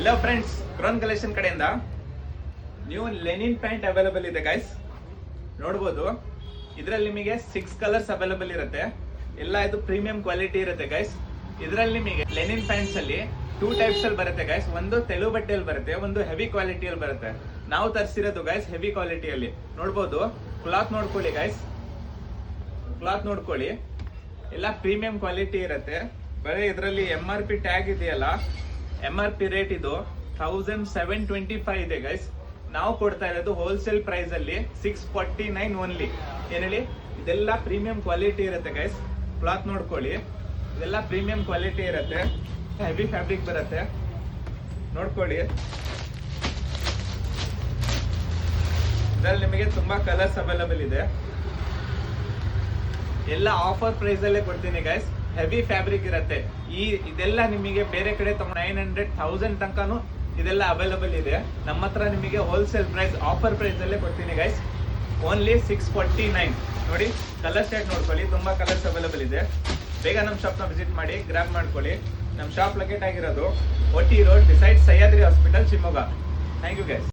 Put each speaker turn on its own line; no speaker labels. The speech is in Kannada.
ಹಲೋ ಫ್ರೆಂಡ್ಸ್, ಕ್ರೋನ್ ಕಲೆಕ್ಷನ್ ಕಡೆಯಿಂದ ನೀವು ಲೆನಿನ್ ಪ್ಯಾಂಟ್ ಅವೈಲೇಬಲ್ ಇದೆ ಗೈಸ್. ನೋಡ್ಬೋದು, ಇದರಲ್ಲಿ ನಿಮಗೆ 6 ಕಲರ್ಸ್ ಅವೈಲೇಬಲ್ ಇರುತ್ತೆ. ಎಲ್ಲ ಇದು ಪ್ರೀಮಿಯಂ ಕ್ವಾಲಿಟಿ ಇರುತ್ತೆ ಗೈಸ್. ಇದರಲ್ಲಿ ನಿಮಗೆ ಲೆನಿನ್ ಪ್ಯಾಂಟ್ಸ್ ಅಲ್ಲಿ 2 ಟೈಪ್ಸ್ ಅಲ್ಲಿ ಬರುತ್ತೆ ಗೈಸ್. ಒಂದು ತೆಳು ಬಟ್ಟೆಯಲ್ಲಿ ಬರುತ್ತೆ, ಒಂದು ಹೆವಿ ಕ್ವಾಲಿಟಿಯಲ್ಲಿ ಬರುತ್ತೆ. ನಾವು ತರಿಸಿರೋದು ಗೈಸ್ ಹೆವಿ ಕ್ವಾಲಿಟಿಯಲ್ಲಿ. ನೋಡ್ಬೋದು, ಕ್ಲಾತ್ ನೋಡ್ಕೊಳ್ಳಿ ಗೈಸ್, ಕ್ಲಾತ್ ನೋಡ್ಕೊಳ್ಳಿ, ಎಲ್ಲ ಪ್ರೀಮಿಯಂ ಕ್ವಾಲಿಟಿ ಇರುತ್ತೆ. ಬರೀ ಇದರಲ್ಲಿ MRP ಟ್ಯಾಗ್ ಇದೆಯಲ್ಲ, MRP ರೇಟ್ ಇದು 1725 ಇದೆ ಗೈಸ್. ನಾವು ಕೊಡ್ತಾ ಇರೋದು ಹೋಲ್ಸೇಲ್ ಪ್ರೈಸ್ ಅಲ್ಲಿ 649 ಓನ್ಲಿ. ಏನ್ ಹೇಳಿ, ಇದೆಲ್ಲ ಪ್ರೀಮಿಯಂ ಕ್ವಾಲಿಟಿ ಇರುತ್ತೆ ಗೈಸ್. ಕ್ಲಾತ್ ನೋಡ್ಕೊಳ್ಳಿ, ಇದೆಲ್ಲ ಪ್ರೀಮಿಯಂ ಕ್ವಾಲಿಟಿ ಇರುತ್ತೆ, ಹೆವಿ ಫ್ಯಾಬ್ರಿಕ್ ಬರುತ್ತೆ. ನೋಡ್ಕೊಳ್ಳಿ, ಇದರಲ್ಲಿ ನಿಮಗೆ ತುಂಬಾ ಕಲರ್ಸ್ ಅವೈಲೇಬಲ್ ಇದೆ. ಎಲ್ಲ ಆಫರ್ ಪ್ರೈಸ್ ಅಲ್ಲೇ ಕೊಡ್ತೀನಿ ಗೈಸ್. ಹೆವಿ ಫ್ಯಾಬ್ರಿಕ್ ಇರುತ್ತೆ. ಇದೆಲ್ಲ ನಿಮಗೆ ಬೇರೆ ಕಡೆ 900, 1000 ತನಕನೂ ಇದೆಲ್ಲ ಅವೈಲೇಬಲ್ ಇದೆ. ನಮ್ಮ ಹತ್ರ ನಿಮಗೆ ಹೋಲ್ಸೇಲ್ ಪ್ರೈಸ್ ಆಫರ್ ಪ್ರೈಸ್ ಅಲ್ಲೇ ಕೊಡ್ತೀನಿ ಗೈಸ್. ಓನ್ಲಿ 649. ನೋಡಿ, ಕಲರ್ ಸ್ಟಾರ್ಟ್ ನೋಡ್ಕೊಳ್ಳಿ, ತುಂಬಾ ಕಲರ್ಸ್ ಅವೈಲೇಬಲ್ ಇದೆ. ಬೇಗ ನಮ್ಮ ಶಾಪ್ನ ವಿಸಿಟ್ ಮಾಡಿ, ಗ್ರಾಬ್ ಮಾಡ್ಕೊಳ್ಳಿ. ನಮ್ಮ ಶಾಪ್ ಲೊಕೇಟ್ ಆಗಿರೋದು OT road, beside Sahyadri hospital, Shivamogga. Thank you guys.